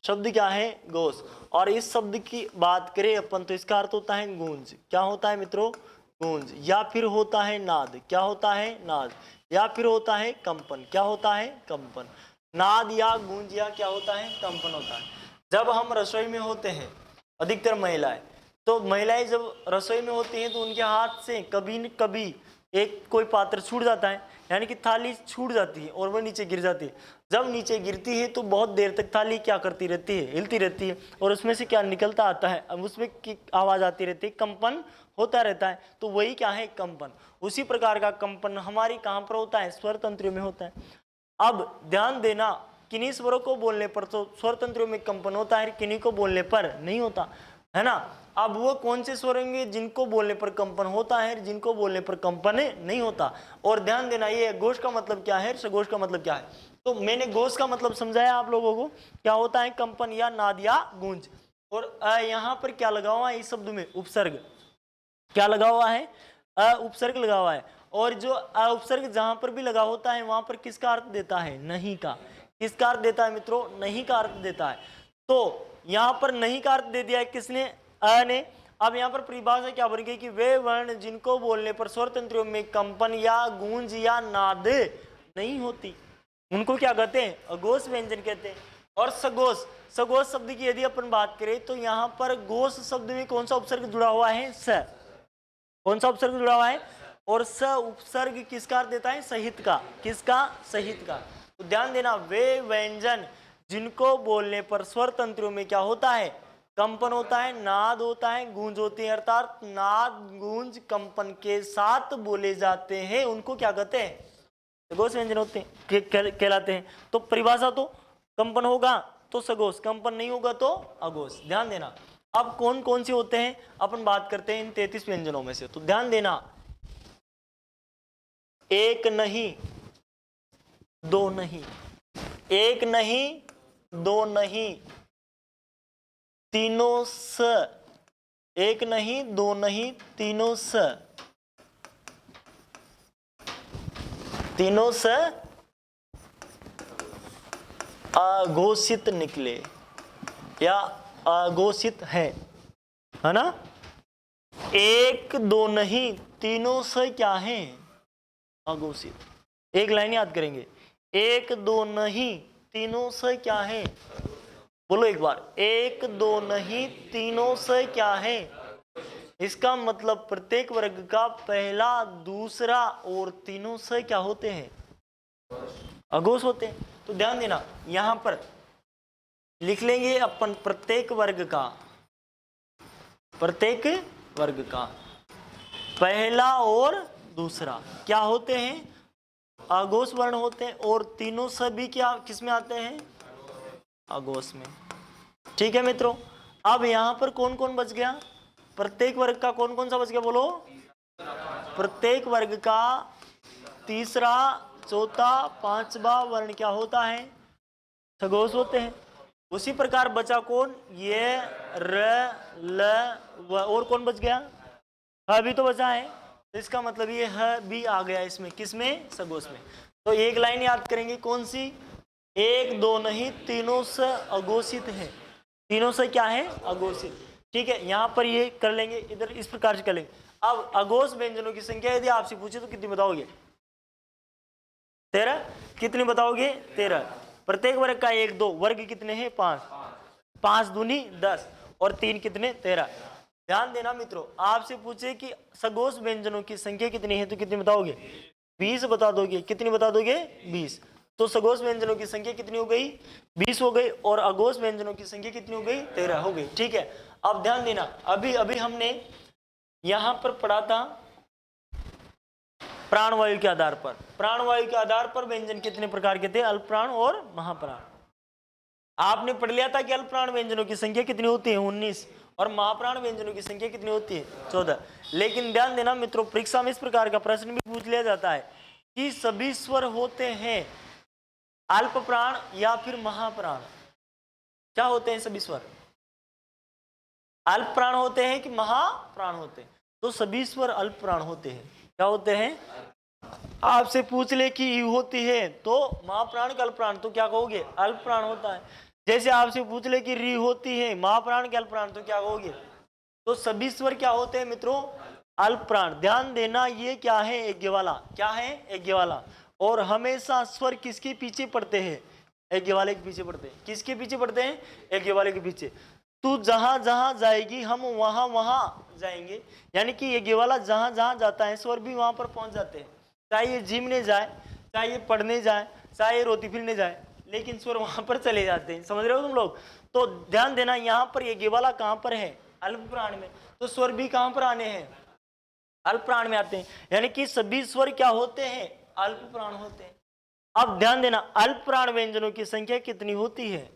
शब्द क्या है घोष। और इस शब्द की बात करें अपन तो इसका अर्थ होता है गूंज। क्या होता है मित्रों, गूंज, या फिर होता है नाद। क्या होता है नाद, या फिर होता है कंपन। क्या होता है कंपन, नाद या गूंज या क्या होता है कंपन होता है। जब हम रसोई में होते हैं, अधिकतर महिलाएं, तो महिलाएं जब रसोई में होती हैं तो उनके हाथ से कभी न कभी एक कोई पात्र छूट जाता है, यानी कि थाली छूट जाती है और वह नीचे गिर जाती है। जब नीचे गिरती है तो बहुत देर तक थाली क्या करती रहती है, हिलती रहती है, और उसमें से क्या निकलता आता है, अब उसमें की आवाज आती रहती है, कंपन होता रहता है, तो वही क्या है, कंपन। उसी प्रकार का कंपन हमारी कहाँ पर होता है, स्वर तंत्रियों में होता है। अब ध्यान देना, किन्हीं स्वरों को बोलने पर तो स्वर तंत्रियों में कंपन होता है, किन्हीं को बोलने पर नहीं होता, है ना। अब वो कौन से स्वर होंगे जिनको बोलने पर कंपन होता है, जिनको बोलने पर कंपन नहीं होता। और ध्यान देना, ये घोष का मतलब क्या है, सघोष का मतलब क्या है। तो मैंने घोष का मतलब समझाया आप लोगों को, क्या होता है, कंपन या नाद या गूंज। और यहाँ पर क्या लगा हुआ है इस शब्द में, उपसर्ग। क्या लगा हुआ है, उपसर्ग लगा हुआ है। और जो उपसर्ग जहां पर भी लगा होता है वहां पर किसका अर्थ देता है, नहीं का। किसका अर्थ देता है मित्रों, नहीं का अर्थ देता है। तो यहाँ पर नहीं का अर्थ दे दिया है किसने, ने। अब यहाँ पर परिभाषा क्या बन गई कि वे वर्ण जिनको बोलने पर स्वर तंत्रियों में कंपन या गूंज या नाद नहीं होती, उनको क्या कहते हैं, अघोष व्यंजन कहते हैं। और सघोष, सघोष शब्द की यदि अपन बात करें तो यहाँ पर घोष शब्द में कौन सा उपसर्ग जुड़ा हुआ है, स। कौन सा उपसर्ग जुड़ा हुआ है, और स उपसर्ग किसका अर्थ देता है, सहित का। किसका, सहित का। तो ध्यान देना, वे व्यंजन जिनको बोलने पर स्वर तंत्रियों में क्या होता है, कंपन होता है, नाद होता है, गूंज होती है, अर्थात नाद गूंज कंपन के साथ बोले जाते हैं, उनको क्या कहते हैं, सघोष व्यंजन होते हैं, कहलाते हैं। तो परिभाषा तो कंपन होगा तो सघोष, कंपन नहीं होगा तो अघोष। ध्यान देना। अब कौन कौन से होते हैं, अपन बात करते हैं इन 33 व्यंजनों में से। तो ध्यान देना, एक नहीं, दो नहीं, एक नहीं, दो नहीं, तीनों स, एक नहीं, दो नहीं, तीनों स, तीनों स अघोषित निकले या अघोषित है ना। एक दो नहीं, तीनों से क्या है, अघोषित। एक लाइन याद करेंगे, एक दो नहीं, तीनों से क्या है, बोलो एक बार, एक दो नहीं, तीनों से क्या है। इसका मतलब प्रत्येक वर्ग का पहला, दूसरा और तीनों से क्या होते हैं, अघोष होते हैं। तो ध्यान देना, यहां पर लिख लेंगे अपन प्रत्येक वर्ग का, प्रत्येक वर्ग का पहला और दूसरा क्या होते हैं, अघोष वर्ण होते हैं, और तीनों सभी क्या किस में आते हैं, अघोष में। ठीक है मित्रों। अब यहां पर कौन कौन बच गया, प्रत्येक वर्ग का कौन कौन सा बच गया, बोलो। प्रत्येक वर्ग का तीसरा, चौथा, पांचवा वर्ण क्या होता है, सघोष होते हैं। उसी प्रकार बचा कौन, ये, र, ल, व, और कौन बच गया, ह भी तो बचा है। तो इसका मतलब ये ह भी आ गया इसमें, किसमें, सघोष में। तो एक लाइन याद करेंगे, कौन सी, एक दो नहीं, तीनों से अघोषित है, तीनों से क्या है, अघोषित। ठीक है, यहां पर ये कर लेंगे, इधर इस प्रकार से कर लेंगे। अब अघोष व्यंजनों की संख्या यदि आपसे पूछे तो कितनी बताओगे, 13। कितनी बताओगे, 13। प्रत्येक वर्ग का एक, दो, वर्ग कितने हैं, 5, 5 दूनी 10, और 3 कितने, 13। ध्यान देना मित्रों, आपसे पूछे कि सघोष व्यंजनों की संख्या कितनी है तो कितनी बताओगे, 20 बता दोगे। कितनी बता दोगे, 20। तो सघोष व्यंजनों की संख्या कितनी हो गई, 20 हो गई, और अघोष व्यंजनों की संख्या कितनी हो गई, 13 हो गई। ठीक है। अब ध्यान देना, अभी अभी हमने यहां पर पढ़ा था प्राणवायु के आधार पर, प्राणवायु के आधार पर व्यंजन कितने प्रकार के थे, अल्प प्राण और महाप्राण। आपने पढ़ लिया था कि अल्प प्राण व्यंजनों की संख्या कितनी होती है, 19, और महाप्राण व्यंजनों की संख्या कितनी होती है, 14। लेकिन ध्यान देना मित्रों, परीक्षा में इस प्रकार का प्रश्न भी पूछ लिया जाता है कि सभी स्वर होते हैं अल्प प्राण या फिर महाप्राण, क्या होते हैं सभी स्वर, अल्प प्राण होते हैं कि महाप्राण होते हैं। तो सभी स्वर अल्प प्राण होते हैं, क्या होते हैं। आपसे पूछ ले कि यू होती है तो महाप्राण का अल्प प्राण, तो क्या कहोगे, अल्प प्राण होता है। जैसे आपसे पूछ ले कि री होती है महाप्राण के अल्प प्राण, तो क्या कहोगे। तो सभी स्वर क्या होते हैं मित्रों, अल्प प्राण। ध्यान देना, ये क्या है, यज्ञ वाला, क्या है, यज्ञ वाला। और हमेशा स्वर किसके पीछे पड़ते हैं, यज्ञ वाले के पीछे पड़ते हैं। किसके पीछे पड़ते हैं, यज्ञ वाले के पीछे। तू जहां जहां जाएगी हम वहां वहां जाएंगे। यानी कि ये वाला जहां जहां जाता है स्वर भी वहां पर पहुंच जाते हैं। चाहे ये जिम ने जाए, चाहे ये पढ़ने जाए, चाहे ये रोटी फिरने जाए, लेकिन स्वर वहां पर चले जाते हैं। समझ रहे हो तुम लोग? तो ध्यान देना, यहाँ पर ये वाला कहां पर है? अल्प प्राण में। तो स्वर भी कहां पर आने हैं? अल्प प्राण में आते हैं। यानी कि सभी स्वर क्या होते हैं? अल्प प्राण होते हैं। अब ध्यान देना, अल्प प्राण व्यंजनों की संख्या कितनी होती है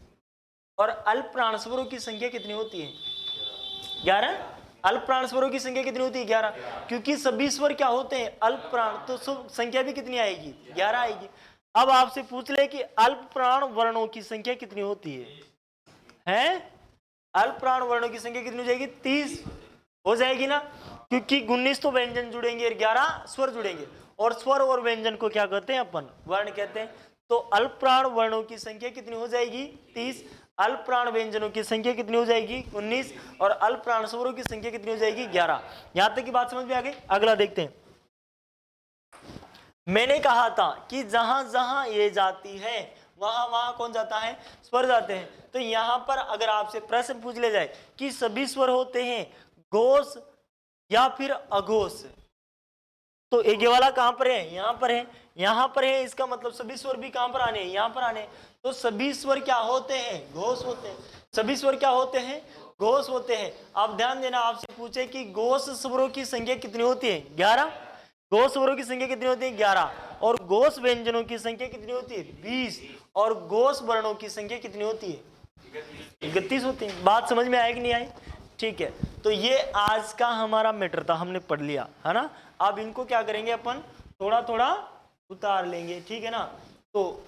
और अल्प प्राण स्वरों की संख्या कितनी होती है? 11। अल्प प्राण स्वरों की संख्या कितनी होती है? 11। क्योंकि सभी स्वर क्या होते हैं? अल्प प्राण, तो संख्या भी कितनी आएगी? 11 आएगी। अब आपसे पूछ ले कि अल्प प्राण वर्णों की संख्या कितनी होती है? अल्प प्राण वर्णों की संख्या कितनी हो जाएगी? 30 हो जाएगी ना, क्योंकि 19 तो व्यंजन जुड़ेंगे और 11 स्वर जुड़ेंगे, और स्वर और व्यंजन को क्या कहते हैं अपन? वर्ण कहते हैं। तो अल्प प्राण वर्णों की संख्या कितनी हो जाएगी? 30। अल्प प्राण व्यंजनों की संख्या कितनी हो जाएगी? 19। और अल्प प्राण स्वरों की संख्या कितनी हो जाएगी? 11। यहां तक की बात समझ में आ गई? अगला देखते हैं। मैंने कहा था कि जहां जहां ये जाती है वहां वहां कौन जाता है? स्वर जाते हैं। तो यहां पर अगर आपसे प्रश्न पूछ ले जाए कि सभी स्वर होते हैं घोष या फिर अघोष, तो एक वाला कहां पर है? यहां पर है। यहां पर है, इसका मतलब सभी स्वर भी कहां पर आने हैं? यहां पर आने। तो सभी स्वर क्या होते हैं? घोष होते हैं। सभी स्वर क्या होते हैं? घोष होते हैं। अब ध्यान देना, आपसे पूछे कि घोष स्वरों की संख्या कितनी होती है? 11। घोष स्वरों की संख्या कितनी होती है? 11। और घोष व्यंजनों की संख्या कितनी होती है? 20। और घोष वर्णों की संख्या कितनी होती है? 31 होती है। बात समझ में आई कि नहीं आई? ठीक है, तो ये आज का हमारा मैटर था, हमने पढ़ लिया है ना। अब इनको क्या करेंगे अपन? थोड़ा थोड़ा उतार लेंगे, ठीक है ना। तो